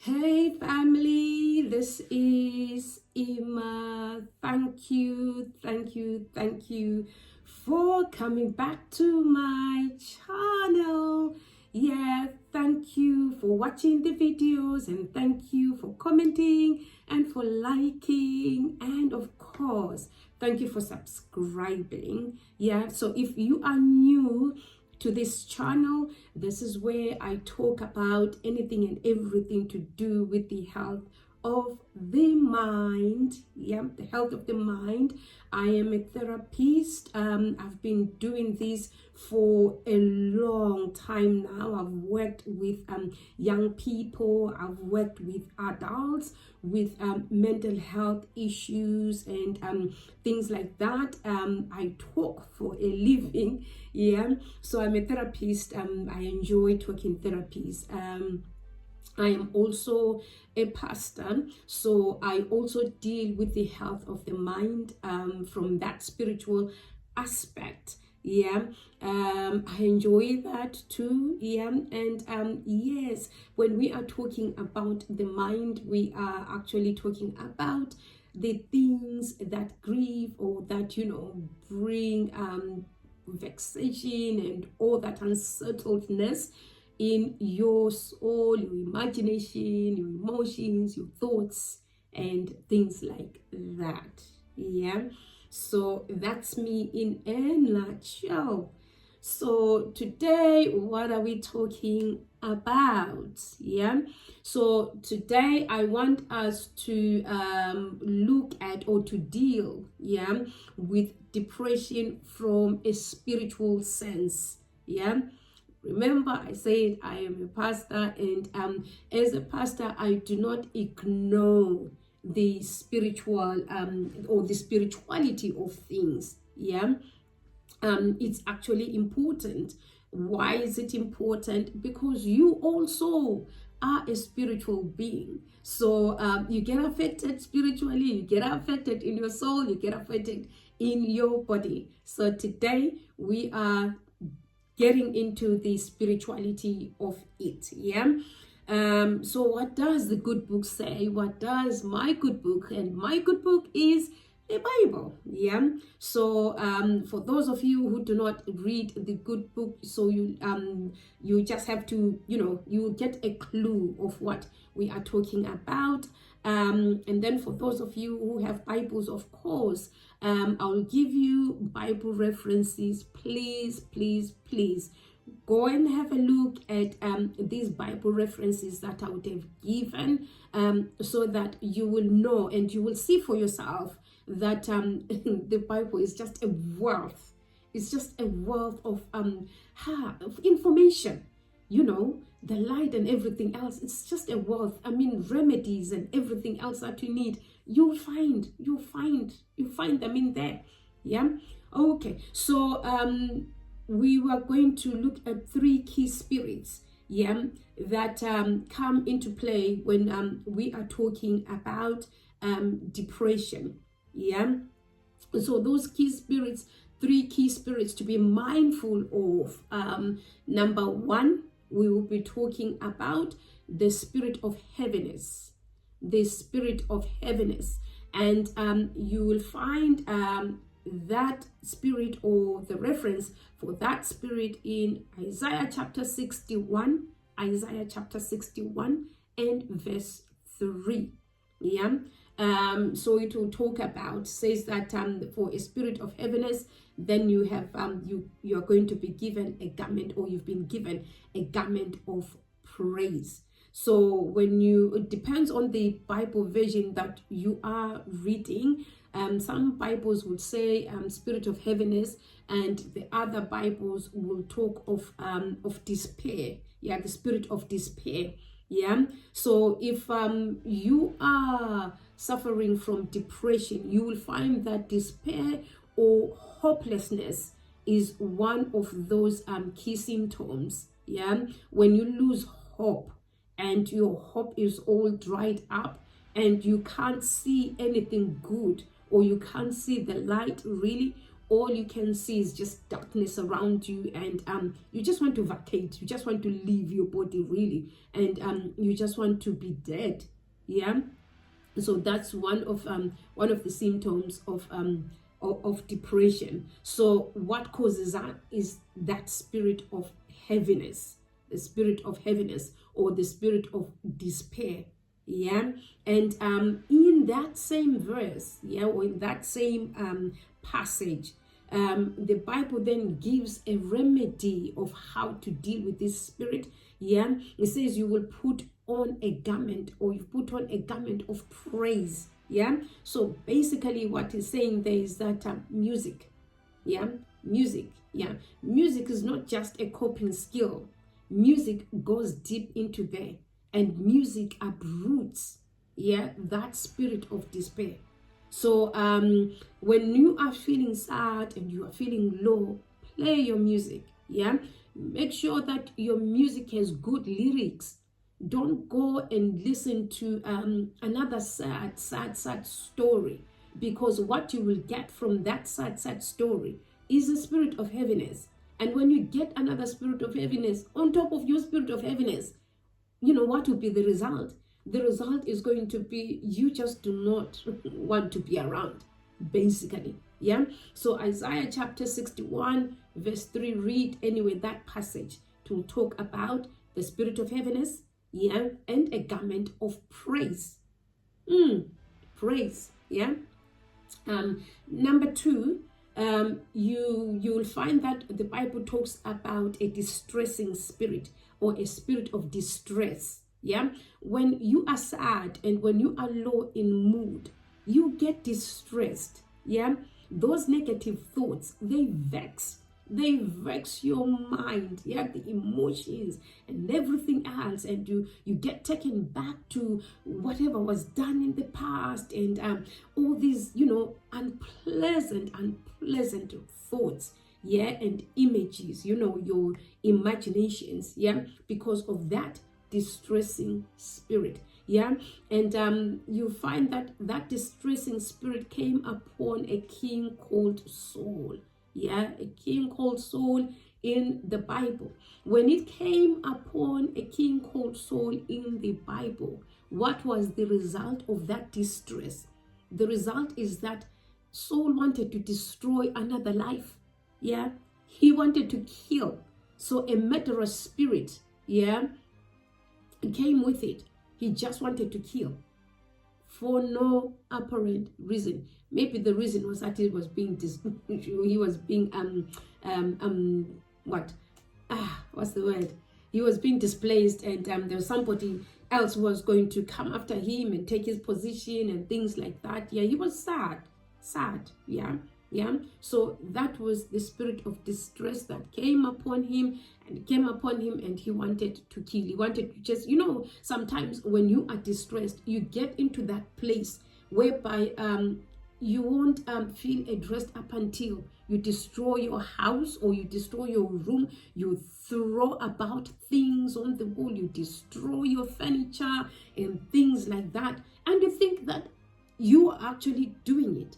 Hey family, this is Ima. Thank you for coming back to my channel. Yeah, thank you for watching the videos, and thank you for commenting and for liking, and of course thank you for subscribing. Yeah, so if you are new to this channel, this is where I talk about anything and everything to do with the health of the mind. Yeah, the health of the mind. I am a therapist. I've been doing this for a long time now. I've worked with young people, I've worked with adults with mental health issues and things like that. I talk for a living. Yeah, so I'm a therapist. I enjoy talking therapies. I am also a pastor, so I also deal with the health of the mind from that spiritual aspect. Yeah, I enjoy that too. Yeah, and yes, when we are talking about the mind, we are actually talking about the things that grieve or that bring vexation and all that unsettledness in your soul, your imagination, your emotions, your thoughts, and things like that. Yeah, so that's me in a nutshell. So today, what are we talking about? Yeah, so today I want us to look at or to deal, yeah, with depression from a spiritual sense. Yeah, remember I said I am a pastor, and as a pastor I do not ignore the spiritual or the spirituality of things. Yeah, it's actually important. Why is it important? Because you also are a spiritual being. So you get affected spiritually, you get affected in your soul, you get affected in your body. So today we are getting into the spirituality of it. Yeah. So what does the good book say? What does my good book? And my good book is the Bible. Yeah. So for those of you who do not read the good book, so you just have to, you get a clue of what we are talking about. And then for those of you who have Bibles, of course, I'll give you Bible references. Please go and have a look at these Bible references that I would have given, so that you will know and you will see for yourself that the Bible is just a wealth. It's just a wealth of information. The light and everything else. It's just a wealth. I mean, remedies and everything else that you need, you'll find them in there. Yeah. Okay. So we were going to look at 3 key spirits, yeah, that come into play when we are talking about depression. Yeah. So those key spirits, 3 key spirits to be mindful of. Number 1, we will be talking about the spirit of heaviness. The spirit of heaviness. And you will find that spirit or the reference for that spirit in Isaiah chapter 61 and verse 3. Yeah. So it will talk about, says that for a spirit of heaviness, then you have you are going to be given a garment, or you've been given a garment of praise. So when it depends on the Bible version that you are reading. Some Bibles would say spirit of heaviness, and the other Bibles will talk of despair. Yeah, the spirit of despair. Yeah. So if you are suffering from depression, you will find that despair or hopelessness is one of those key symptoms. Yeah, when you lose hope and your hope is all dried up and you can't see anything good, or you can't see the light really all you can see is just darkness around you, and you just want to vacate, you just want to leave your body, really, and you just want to be dead. Yeah. So that's one of the symptoms of depression. So what causes that is that spirit of heaviness, the spirit of heaviness, or the spirit of despair. Yeah. And in that same verse, yeah, or in that same passage, the Bible then gives a remedy of how to deal with this spirit. Yeah, it says you will put on a garment, or you put on a garment of praise. Yeah, so basically what he's saying there is that music, yeah, music, yeah, music is not just a coping skill. Music goes deep into there, and music uproots, yeah, that spirit of despair. So when you are feeling sad and you are feeling low, play your music. Yeah, make sure that your music has good lyrics. Don't go and listen to another sad story, because what you will get from that sad story is a spirit of heaviness. And when you get another spirit of heaviness on top of your spirit of heaviness, you know what will be the result? The result is going to be you just do not want to be around, basically. Yeah. So Isaiah chapter 61 verse 3, read anyway that passage to talk about the spirit of heaviness, yeah, and a garment of praise. Praise. Yeah. Number 2, you will find that the Bible talks about a distressing spirit, or a spirit of distress. Yeah, when you are sad and when you are low in mood, you get distressed. Yeah, those negative thoughts, they vex your mind, yeah, the emotions and everything else, and you get taken back to whatever was done in the past, and all these, you know, unpleasant thoughts, yeah, and images, you know, your imaginations, yeah, because of that distressing spirit. Yeah. And you find that that distressing spirit came upon a king called Saul. Yeah, a king called Saul in the Bible. When it came upon a king called Saul in the Bible, what was the result of that distress? The result is that Saul wanted to destroy another life. Yeah, he wanted to kill. So a murderous spirit, yeah, came with it. He just wanted to kill for no apparent reason. Maybe the reason was that he was being he was being what's the word? He was being displaced, and there was somebody else who was going to come after him and take his position and things like that. Yeah, he was sad. Yeah. So that was the spirit of distress that came upon him, and he wanted to kill. He wanted to just, you know, sometimes when you are distressed, you get into that place whereby you won't feel addressed up until you destroy your house, or you destroy your room, you throw about things on the wall, you destroy your furniture and things like that, and you think that you are actually doing it.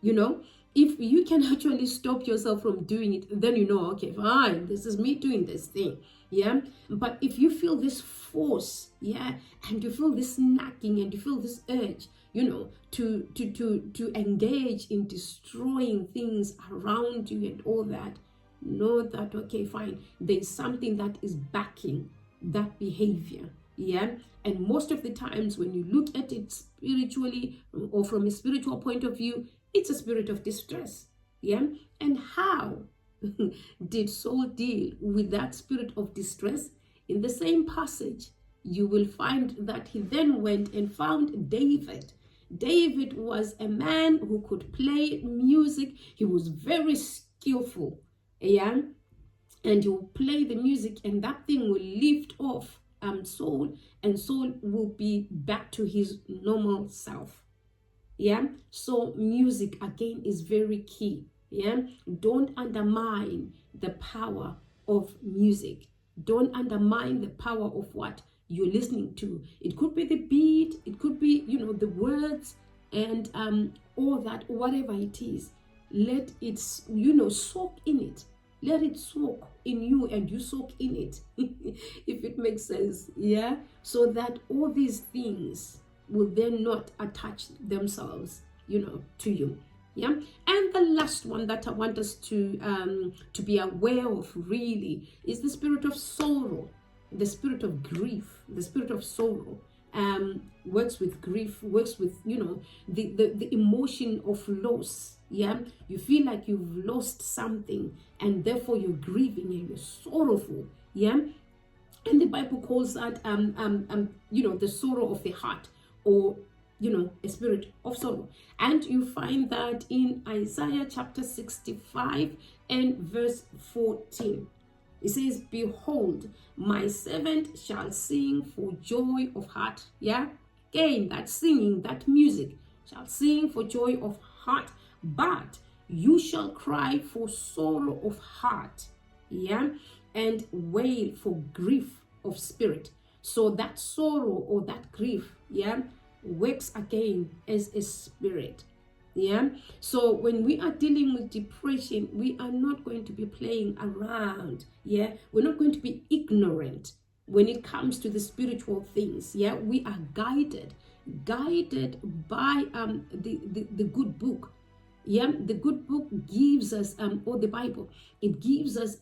You know, if you can actually stop yourself from doing it, then you know, okay, fine, this is me doing this thing. Yeah. But if you feel this force, yeah, and you feel this nagging, and you feel this urge, you know, to engage in destroying things around you and all that, know that, okay, fine, there's something that is backing that behavior. Yeah. And most of the times when you look at it spiritually, or from a spiritual point of view, it's a spirit of distress. Yeah. And how did Saul deal with that spirit of distress? In the same passage, you will find that he then went and found David. David was a man who could play music. He was very skillful. Yeah. And he will play the music, and that thing will lift off Saul, and Saul will be back to his normal self. Yeah. So music again is very key. Yeah. Don't undermine the power of music. Don't undermine the power of what you're listening to. It could be the beat, it could be, you know, the words, and all that, whatever it is. let it, soak in it. Let it soak in you and you soak in it, if it makes sense. Yeah. So that all these things will then not attach themselves, to you. Yeah. And the last one that I want us to be aware of really is the spirit of sorrow, the spirit of grief, the spirit of sorrow. Works with grief, works with the emotion of loss. Yeah, you feel like you've lost something and therefore you're grieving and you're sorrowful. Yeah, and the Bible calls that the sorrow of the heart, or a spirit of sorrow. And you find that in Isaiah chapter 65 and verse 14. It says, behold, my servant shall sing for joy of heart. Yeah, again, that singing, that music, shall sing for joy of heart, but you shall cry for sorrow of heart. Yeah, and wail for grief of spirit. So that sorrow or that grief, yeah, works again as a spirit. Yeah. So when we are dealing with depression, we are not going to be playing around. Yeah. We're not going to be ignorant when it comes to the spiritual things. Yeah. We are guided by the good book. Yeah. The good book gives us or the Bible, it gives us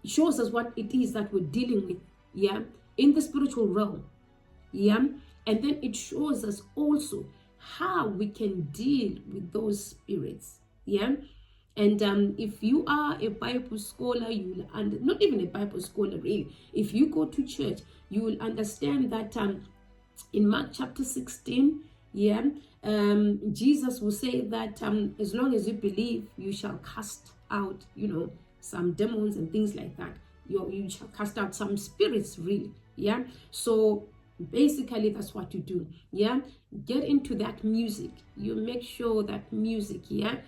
shows us what it is that we're dealing with. Yeah. In the spiritual realm. Yeah. And then it shows us also how we can deal with those spirits. Yeah. And if you are a Bible scholar, you will not even a Bible scholar really, if you go to church, you will understand that in Mark chapter 16, yeah, Jesus will say that as long as you believe, you shall cast out some demons and things like that. You shall cast out some spirits really. Yeah. So basically that's what you do. Yeah, get into that music. You make sure that music, yeah,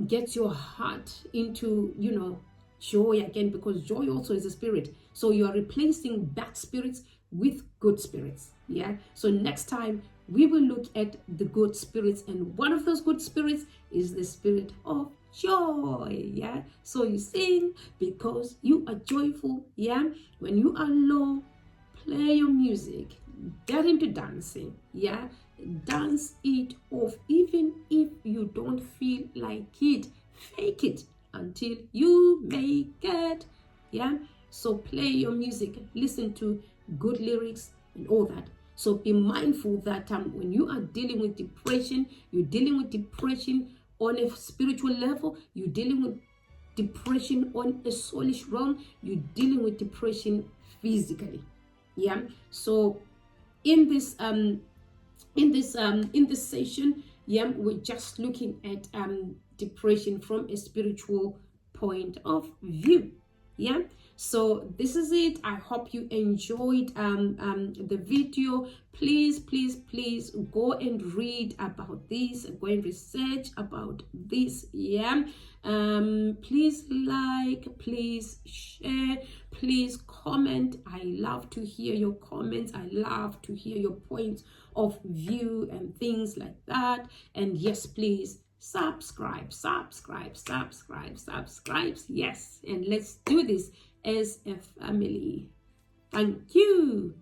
gets your heart into joy again, because joy also is a spirit. So you are replacing bad spirits with good spirits. Yeah. So next time we will look at the good spirits, and one of those good spirits is the spirit of joy. Yeah. So you sing because you are joyful. Yeah. When you are low, play your music, get into dancing. Yeah, dance it off. Even if you don't feel like it, fake it until you make it. Yeah, so play your music, listen to good lyrics and all that. So be mindful that when you are dealing with depression, you're dealing with depression on a spiritual level, you're dealing with depression on a soulish realm, you're dealing with depression physically. Yeah. So in this session, yeah, we're just looking at depression from a spiritual point of view. Yeah. So this is it. I hope you enjoyed the video. Please go and read about this, go and research about this. Yeah. Please like, please share, please comment. I love to hear your comments. I love to hear your points of view and things like that. And yes, please subscribe. Yes, and let's do this as a family. Thank you.